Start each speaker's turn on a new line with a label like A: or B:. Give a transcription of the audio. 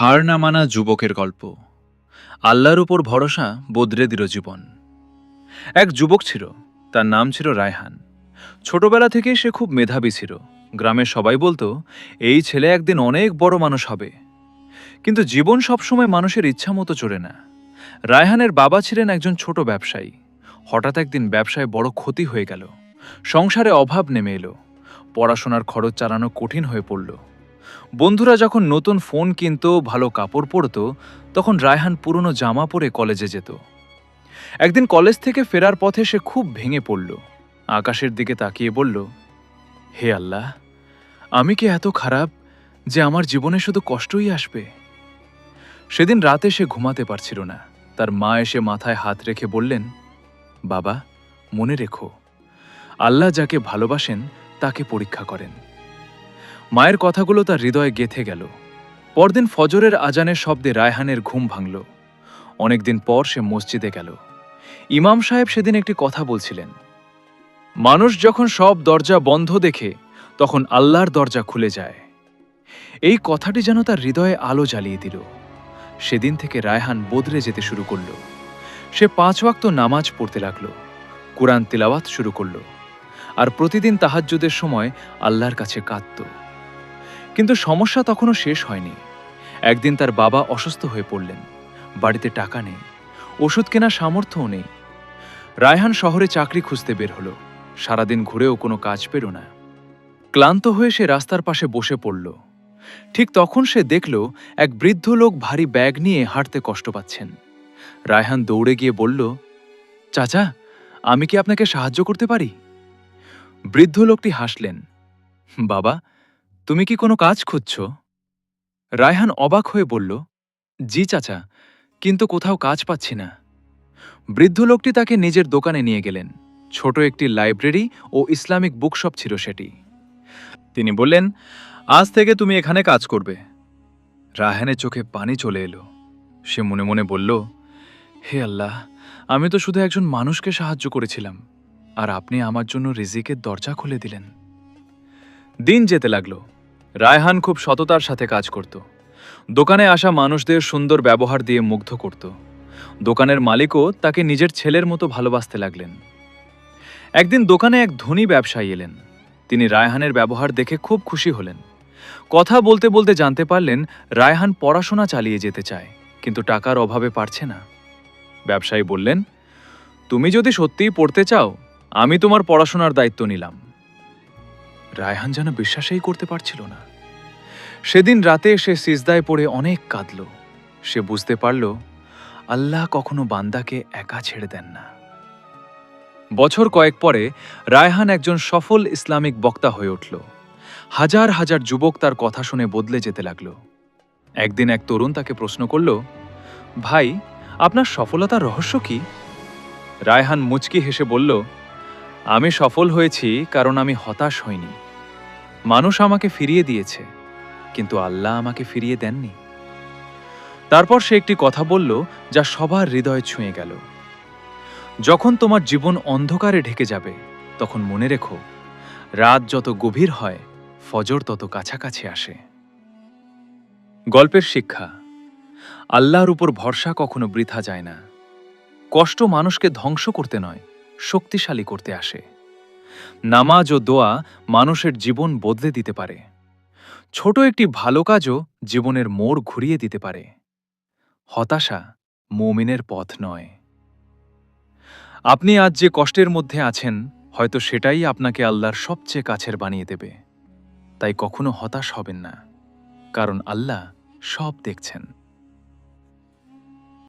A: হার না মানা যুবকের গল্প। আল্লাহর উপর ভরসা বদলে দিল জীবন। এক যুবক ছিল, তার নাম ছিল রায়হান। ছোটবেলা থেকে সে খুব মেধাবী ছিল। গ্রামের সবাই বলতো এই ছেলে একদিন অনেক বড় মানুষ হবে। কিন্তু জীবন সবসময় মানুষের ইচ্ছা মতো চলে না। রায়হানের বাবা ছিলেন একজন ছোট ব্যবসায়ী। হঠাৎ একদিন ব্যবসায় বড় ক্ষতি হয়ে গেল। সংসারে অভাব নেমে এলো। পড়াশোনার খরচ চালানো কঠিন হয়ে পড়ল। বন্ধুরা যখন নতুন ফোন কিনত, ভালো কাপড় পরত, তখন রায়হান পুরনো জামা পরে কলেজে যেত। একদিন কলেজ থেকে ফেরার পথে সে খুব ভেঙে পড়ল। আকাশের দিকে তাকিয়ে বলল, হে আল্লাহ, আমি কি এত খারাপ যে আমার জীবনে শুধু কষ্টই আসবে? সেদিন রাতে সে ঘুমাতে পারছিল না। তার মা এসে মাথায় হাত রেখে বললেন, বাবা, মনে রেখো, আল্লাহ যাকে ভালোবাসেন তাকে পরীক্ষা করেন। মায়ের কথাগুলো তার হৃদয়ে গেঁথে গেল। পরদিন ফজরের আজানের শব্দে রায়হানের ঘুম ভাঙল। অনেকদিন পর সে মসজিদে গেল। ইমাম সাহেব সেদিন একটি কথা বলছিলেন, মানুষ যখন সব দরজা বন্ধ দেখে তখন আল্লাহর দরজা খুলে যায়। এই কথাটি যেন তার হৃদয়ে আলো জ্বালিয়ে দিল। সেদিন থেকে রায়হান বদলে যেতে শুরু করল। সে 5 ওয়াক্ত নামাজ পড়তে লাগল, কুরআন তিলাওয়াত শুরু করল, আর প্রতিদিন তাহাজ্জুদের সময় আল্লাহর কাছে কাঁদত। কিন্তু সমস্যা তখনও শেষ হয়নি। একদিন তার বাবা অসুস্থ হয়ে পড়লেন। বাড়িতে টাকা নেই, ওষুধ কেনার সামর্থ্যও নেই। রায়হান শহরে চাকরি খুঁজতে বের হলো। সারাদিন ঘুরেও কোনো কাজ পেল না। ক্লান্ত হয়ে সে রাস্তার পাশে বসে পড়ল। ঠিক তখন সে দেখল এক বৃদ্ধ লোক ভারী ব্যাগ নিয়ে হাঁটতে কষ্ট পাচ্ছেন। রায়হান দৌড়ে গিয়ে বলল, চাচা, আমি কি আপনাকে সাহায্য করতে পারি? বৃদ্ধ লোকটি হাসলেন, বাবা, তুমি কি কোনো কাজ খুঁজছ? রায়হান অবাক হয়ে বলল, জি চাচা, কিন্তু কোথাও কাজ পাচ্ছি না। বৃদ্ধ লোকটি তাকে নিজের দোকানে নিয়ে গেলেন। ছোট একটি লাইব্রেরি ও ইসলামিক বুকশপ ছিল সেটি। তিনি বললেন, আজ থেকে তুমি এখানে কাজ করবে। রায়হানের চোখে পানি চলে এলো। সে মনে মনে বলল, হে আল্লাহ, আমি তো শুধু একজন মানুষকে সাহায্য করেছিলাম, আর আপনি আমার জন্য রিজিকের দরজা খুলে দিলেন। দিন যেতে লাগলো। রায়হান খুব সততার সাথে কাজ করত। দোকানে আসা মানুষদের সুন্দর ব্যবহার দিয়ে মুগ্ধ করত। দোকানের মালিকও তাকে নিজের ছেলের মতো ভালোবাসতে লাগলেন। একদিন দোকানে এক ধনী ব্যবসায়ী এলেন। তিনি রায়হানের ব্যবহার দেখে খুব খুশি হলেন। কথা বলতে বলতে জানতে পারলেন রায়হান পড়াশোনা চালিয়ে যেতে চায়, কিন্তু টাকার অভাবে পারছে না। ব্যবসায়ী বললেন, তুমি যদি সত্যিই পড়তে চাও, আমি তোমার পড়াশোনার দায়িত্ব নিলাম। রায়হান যেন বিশ্বাসই করতে পারছিল না। সেদিন রাতে সে সিজদায় পড়ে অনেক কাঁদল। সে বুঝতে পারল, আল্লাহ কখনো বান্দাকে একা ছেড়ে দেন না। বছর কয়েক পরে রায়হান একজন সফল ইসলামিক বক্তা হয়ে উঠল। হাজার হাজার যুবক তার কথা শুনে বদলে যেতে লাগল। একদিন এক তরুণ তাকে প্রশ্ন করল, ভাই, আপনার সফলতার রহস্য কি? রায়হান মুচকি হেসে বলল, আমি সফল হয়েছি কারণ আমি হতাশ হইনি। মানুষ আমাকে ফিরিয়ে দিয়েছে, কিন্তু আল্লাহ আমাকে ফিরিয়ে দেননি। তারপর সে একটি কথা বলল যা সবার হৃদয় ছুঁয়ে গেল, যখন তোমার জীবন অন্ধকারে ঢেকে যাবে, তখন মনে রেখো, রাত যত গভীর হয়, ফজর তত কাছাকাছি আসে। গল্পের শিক্ষা, আল্লাহর উপর ভরসা কখনো বৃথা যায় না। কষ্ট মানুষকে ধ্বংস করতে নয়, শক্তিশালী করতে আসে। নামাজ ও দোয়া মানুষের জীবন বদলে দিতে পারে। ছোট একটি ভালো কাজও জীবনের মোড় ঘুরিয়ে দিতে পারে। হতাশা মুমিনের পথ নয়। আপনি আজ যে কষ্টের মধ্যে আছেন, হয়তো সেটাই আপনাকে আল্লাহর সবচেয়ে কাছের বানিয়ে দেবে। তাই কখনো হতাশ হবেন না, কারণ আল্লাহ সব দেখছেন।